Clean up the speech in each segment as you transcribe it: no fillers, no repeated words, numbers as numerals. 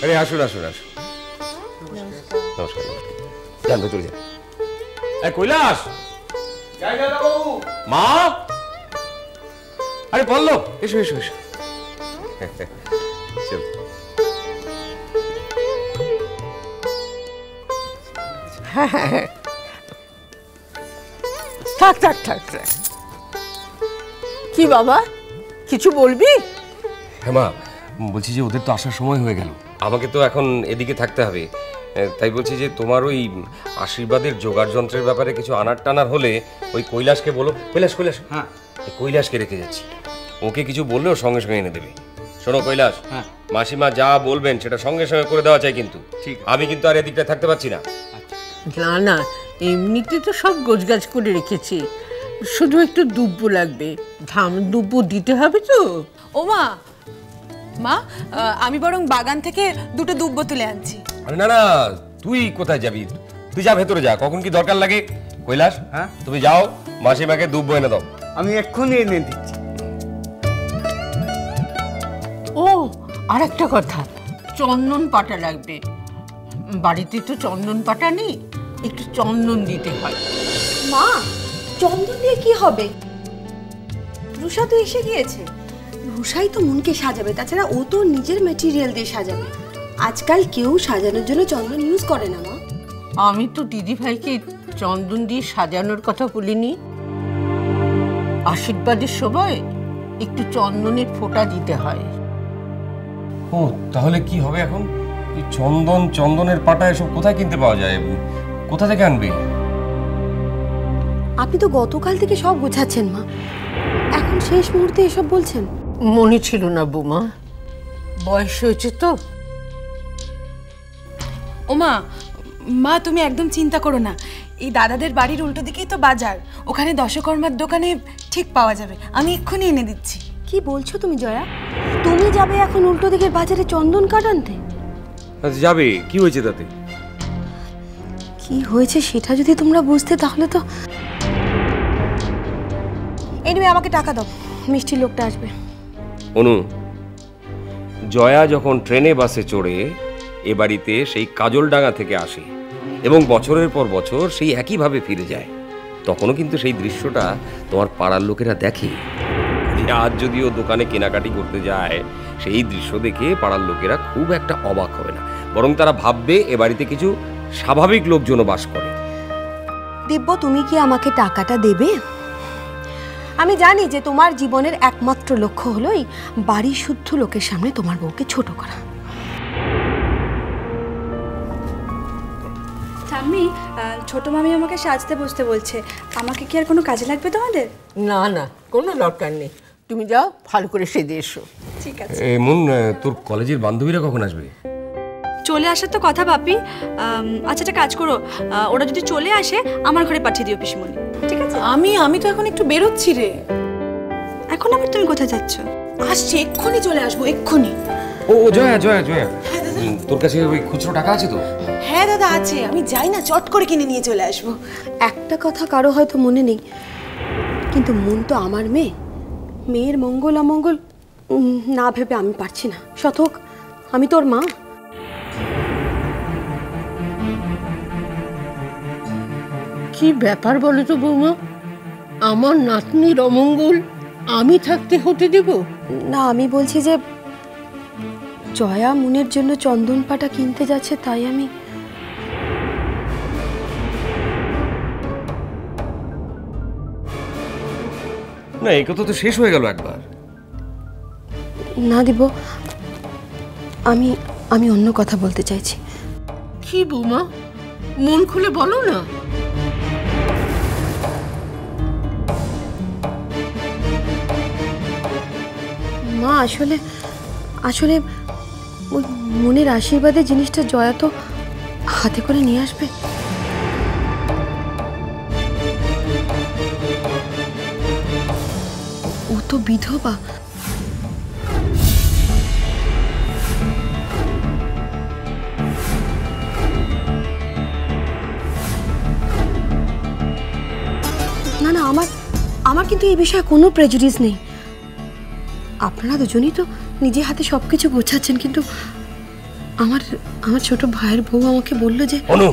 আরে আসুন আসুন আসুন। নমস্কার। যান ভেতরে যান। এই কৈলাস, মা, আরে পল্লব, এসো এসো এসো। চল। থাক থাক থাক থাক। কি বাবা, কিছু বলবি? হ্যাঁ মা, বলছি যে ওদের তো আসার সময় হয়ে গেল, আমাকে তো এখন এদিকে থাকতে হবে। তাই বলছি যে তোমার ওই আশীর্বাদের জোগাড় যন্ত্রের ব্যাপারে কিছু আনার টানার হলে ওই কৈলাসকে বলো। কৈলাস কৈলাস, হ্যাঁ কৈলাসকে রেখে যাচ্ছি, ওকে কিছু বললেও সঙ্গে সঙ্গে এনে দেবে। শোনো কৈলাস, হ্যাঁ মাসিমা যা বলবেন সেটা সঙ্গে সঙ্গে করে দেওয়া চাই, কিন্তু ঠিক আমি কিন্তু আর এদিকটা থাকতে পারছি না। না না, এমনিতে তো সব গোছগাছ করে রেখেছি, শুধু একটু দুব্বো লাগবে, ধান দুব্বো দিতে হবে তো। ও মা, মা আমি বরং বাগান থেকে দুটো দুব্বো তুলে আনছি। আরে না না, তুই কোথায় যাবি? তুই যা ভেতরে যা, কখন কি দরকার লাগে। কৈলাস, হ্যাঁ তুমি যাও, মাসিমাকে দুব্বো এনে দাও। আমি এক্ষুনি এনে দিচ্ছি। ও আর একটা কথা, চন্দন পাতা লাগবে, বাড়িতে তো চন্দন পাতা নেই, একটু চন্দন দিতে হয়। মা, চন্দন দিয়ে কি হবে? রুষা তো এসে গিয়েছে, রুষাই তো মনকে সাজাবে, তাছাড়া ও তো নিজের ম্যাটেরিয়াল দিয়ে সাজাবে। আজকাল কেউ সাজানোর জন্য চন্দন ইউজ করে না মা। আমি তো দিদি ভাইকে চন্দন দিয়ে সাজানোর কথা বলিনি, আশীর্বাদের সময় একটু চন্দনের ফোঁটা দিতে হয়। ও তাহলে কি হবে এখন? এই চন্দন, চন্দনের পাতা এসব কোথায় কিনতে পাওয়া যায়? কোথা থেকে আনবে? আপনি তো গতকাল থেকে সব গোছাচ্ছেন মা, এখন শেষ মুহূর্তে এসব বলছেন? মনে ছিল না বৌমা, বয়স হয়েছে তো। ও মা, মা তুমি একদম চিন্তা করো না, এই দাদাদের বাড়ির উল্টো দিকেই তো বাজার, ওখানে দশকর্মার দোকানে ঠিক পাওয়া যাবে, আমি এক্ষুনি এনে দিচ্ছি। কি বলছো তুমি জয়া? তুমি যাবে এখন উল্টো দিকের বাজারে চন্দন কাঠ আনতে? যাবে, কি হয়েছে তাতে? কি হয়েছে সেটা যদি তোমরা বুঝতে, তাহলে তো। এনিবে আমাকে টাকা দাও, মিষ্টির লোকটা আসবে। অনু, জয়া যখন ট্রেনে বাসে চড়ে এ বাড়িতে সেই কাজলডাঙ্গা থেকে আসে এবং বছরের পর বছর সেই একইভাবে ফিরে যায়, তখনও কিন্তু সেই দৃশ্যটা তোমার পাড়ার লোকেরা দেখে। আজ যদিও দোকানে কেনাকাটি করতে যায়, সেই দৃশ্য দেখে পাড়ার লোকেরা খুব একটা অবাক হবে না, বরং তারা ভাববে এ বাড়িতে কিছু স্বাভাবিক লোকজনও বাস করে। দিব্য, তুমি কি আমাকে টাকাটা দেবে? আমি জানি যে তোমার জীবনের একমাত্র লক্ষ্য হলো এই বাড়ি শুদ্ধ লোকের সামনে তোমার বউকে ছোট করা। ঠাম্মি, ছোট মামি আমাকে সাজতে বসতে বলছে, আমাকে কি আর কোনো কাজে লাগবে তোমাদের? না না, কোনো দরকার নেই, তুমি যাও ভালো করে সেজে এসো। ঠিক আছে। এমন তোর কলেজের বান্ধবীরা কখন আসবে? চলে আসার তো কথা বাপি। আচ্ছা একটা কাজ করো, ওরা যদি চলে আসে আমার ঘরে পাঠিয়ে দিও পিসমণি, ঠিক আছে? আমি তো এখন একটু বেরোচ্ছি রে। এখন আবার তুমি কোথায় যাচ্ছ? আসছি, এক্ষুনি চলে আসবো, এক্ষুনি। ও জয়া জয়া জয়া, তোর কাছে ওই খুচরো টাকা আছে তো? হ্যাঁ দাদা আছে, আমি যাই না চট করে কিনে নিয়ে চলে আসবো। একটা কথা কারো হয়তো মনে নেই, কিন্তু মন তো আমার মেয়ে, মেয়ের মঙ্গল অমঙ্গল না ভেবে আমি পারছি না। শতক, আমি তোর মা। কি ব্যাপার বলো তো বৌমা, আমার নাতনির অমঙ্গল আমি থাকতে হতে দেব? না, আমি বলছি যে জয়া মুনের জন্য চন্দন পাটা কিনতে যাচ্ছে, তাই আমি। না, এই কথা তো শেষ হয়ে গেল একবার। না দিব, আমি আমি অন্য কথা বলতে চাইছি। কি বৌমা, মন খুলে বলো না। মা, আসলে আসলে ওই মনের আশীর্বাদের জিনিসটা জয়া তো হাতে করে নিয়ে আসবে। ও তো বিধবা। না না, আমার কিন্তু এই বিষয়ে কোনো প্রেজুডিস নেই। আপনারা দুজনেই তো নিজে হাতে সবকিছু গোছাচ্ছেন, কিন্তু আমার আমার ছোট ভাইয়ের বউ আমাকে বললো যে অনু,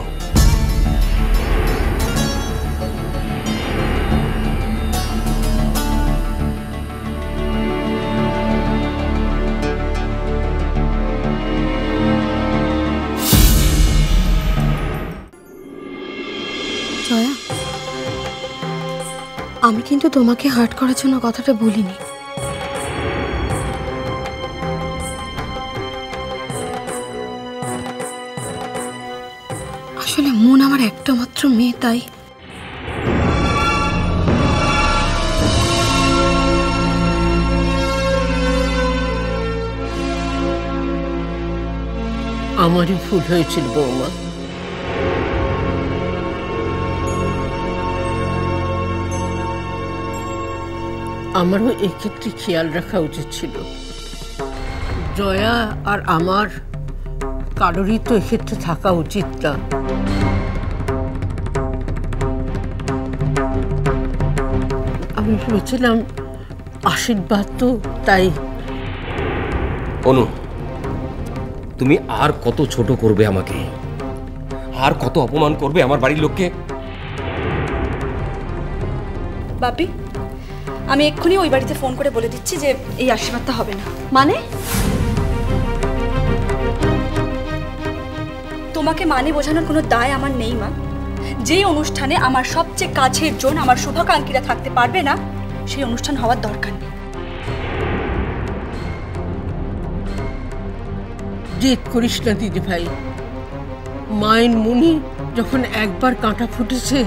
জয়া, আমি কিন্তু তোমাকে হার্ট করার জন্য কথাটা বলিনি। আসলে মন আমার একটা মাত্র মেয়ে, তাই আমারই ভুল হয়েছিল বৌমা। আমারও এক্ষেত্রে খেয়াল রাখা উচিত ছিল। জয়া আর আমার কারোরই তো এক্ষেত্রে থাকা উচিত না। আমি ভেবেছিলাম আশীর্বাদ তো, তাই। অনু, তুমি আর কত ছোট করবে আমাকে, আর কত অপমান করবে আমার বাড়ির লোককে? বাপি, আমি এক্ষুনি ওই বাড়িতে ফোন করে বলে দিচ্ছি যে এই আশীর্বাদটা হবে না। মানে তোমাকে মানে বোঝানোর কোনো দায় আমার নেই মা। যেই অনুষ্ঠানে আমার সবচেয়ে কাছের জন, আমার শুভাকাঙ্ক্ষীরা থাকতে পারবে না, সেই অনুষ্ঠান হওয়ার দরকার নেই। জেদ করিস না দিদি ভাই। মায়ের মুনি যখন একবার কাঁটা ফুটেছে,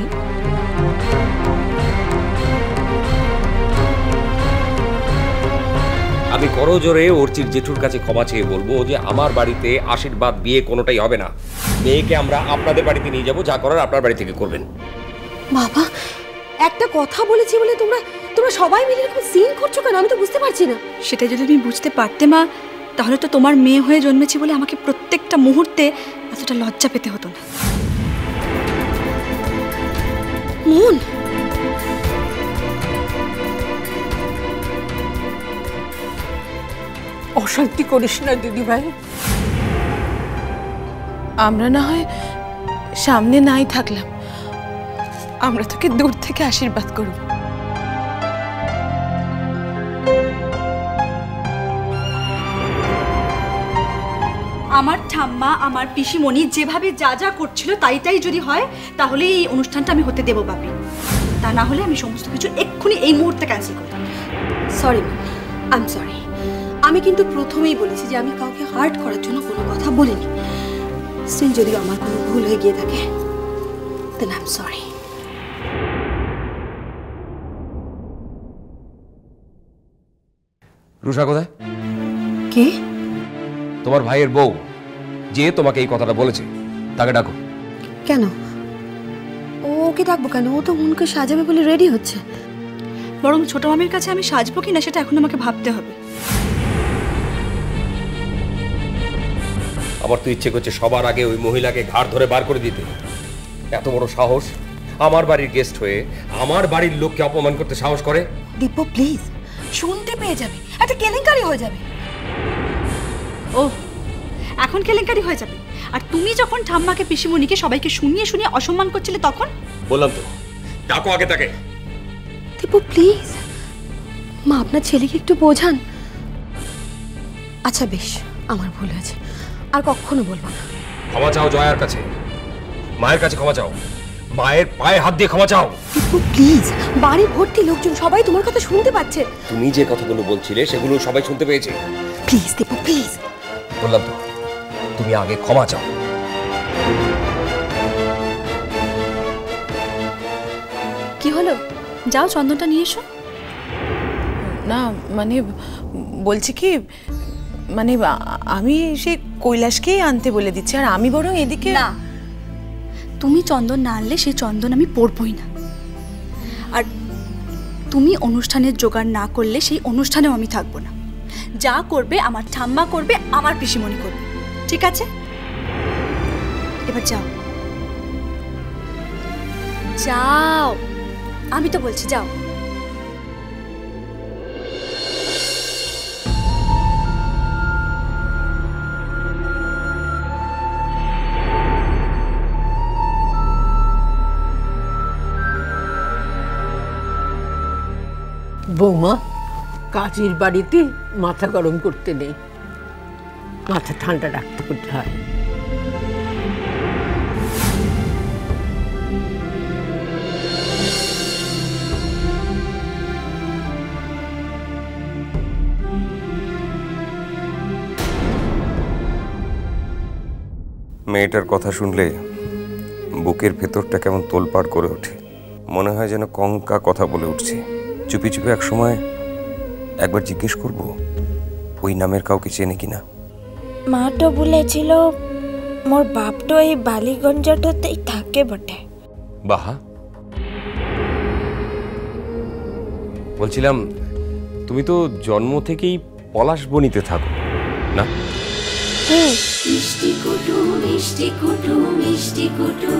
আমি করজোরে অর্চির জেঠুর কাছে ক্ষমা চেয়ে বলবো যে আমার বাড়িতে আশীর্বাদ বিয়ে কোনোটাই হবে না। মেয়েকে আমরা আপনাদের বাড়িতে নিয়ে যাব, যা করার আপনার বাড়ি থেকে করবেন। বাবা, একটা কথা বলেছি বলে তোমরা তোমরা সবাই মিলে এরকম সিন করছো কেন? আমি তো বুঝতে পারছি না। সেটা যদি তুমি বুঝতে পারতে মা, তাহলে তো তোমার মেয়ে হয়ে জন্মেছি বলে আমাকে প্রত্যেকটা মুহূর্তে এতটা লজ্জা পেতে হতো না। মন, অশান্তি করিস না দিদি ভাই। আমরা না হয় সামনে নাই থাকলাম, আমরা তোকে দূর থেকে আশীর্বাদ করব। আমার ঠাম্মা, আমার পিসিমণি যেভাবে যা যা করছিল তাই যদি হয়, তাহলে এই অনুষ্ঠানটা আমি হতে দেবো বাপি। তা না হলে আমি সমস্ত কিছু এক্ষুনি এই মুহূর্তে ক্যান্সেল করব। Sorry ma'am, I am sorry. আমি কিন্তু প্রথমেই বলেছি যে আমি কাউকে হার্ট করার জন্য কোনো কথা বলিনি। স্টিল যদি আমার কোনো ভুল হয়ে গিয়ে থাকে, then I am sorry. Rusha কোথায়? কে? তোমার ভাইয়ের বউ, যে তোমাকে এই কথাটা বলেছে, তাকে ডাকো। কেন? ওকে ডাকবো কেন? ও তো মনকে সাজাবে বলে রেডি হচ্ছে। বরং ছোট মামির কাছে আমি সাজবো কিনা সেটা এখন আমাকে ভাবতে হবে। আমার তো ইচ্ছে করছে সবার আগে ওই মহিলাকে ঘাড় ধরে বার করে দিতে। এত বড় সাহস! আমার বাড়ির গেস্ট হয়ে আমার বাড়ির লোককে অপমান করতে সাহস করে। দীপু প্লিজ, শুনতে পেয়ে যাবে, একটা কেলেঙ্কারি হয়ে যাবে। ও, এখন কেলেঙ্কারি হয়ে যাবে? আর তুমি যখন ঠাম্মাকে, পিসিমণিকে সবাইকে শুনিয়ে শুনিয়ে অসম্মান করছিলে তখন? বললাম তো, ডাকো আগে তাকে। দীপু প্লিজ, মা আপনার ছেলেকে একটু বোঝান। আচ্ছা বেশ, আমার ভুল হয়েছে, আর কখনো বলবো না। ক্ষমা চাও জয়ার কাছে, মায়ের কাছে ক্ষমা চাও, মায়ের পায়ে হাত দিয়ে ক্ষমা চাও। দীপু প্লিজ, বাড়ি ভর্তি লোকজন, সবাই তোমার কথা শুনতে পাচ্ছে। তুমি যে কথাগুলো বলছিলে সেগুলো সবাই শুনতে পেয়েছে। Please Dipu please. বললাম তো, তুমি আগে ক্ষমা চাও। কি হলো? যাও চন্দনটা নিয়ে এসো। না মানে বলছি কি, মানে আমি সেই কৈলাসকেই আনতে বলে দিচ্ছি, আর আমি বরং এদিকে। না, তুমি চন্দন না আনলে সেই চন্দন আমি পরবই না। আর তুমি অনুষ্ঠানের জোগাড় না করলে সেই অনুষ্ঠানেও আমি থাকবো না। যা করবে আমার ঠাম্মা করবে, আমার পিসিমণি করবে, ঠিক আছে? এবার যাও যাও, আমি তো বলছি যাও। কাজের বাড়িতে মাথা গরম করতে নেই, মাথা ঠান্ডা রাখতে করতে হয়। মেয়েটার কথা শুনলে বুকের ভেতরটা কেমন তোলপাড় করে ওঠে, মনে হয় যেন কঙ্কা কথা বলে উঠছে। চুপি চুপি এক সময় একবার জিজ্ঞেস করব ওই নামের কাউকে চেনে কিনা। মা তো বলেছিল মোর বাপ তো এই বালিগঞ্জটাতেই থাকে বটে। বাহা, বলছিলাম তুমি তো জন্ম থেকেই পলাশ বনিতে থাকো না? মিষ্টি কুটু মিষ্টি কুটু মিষ্টি কুটু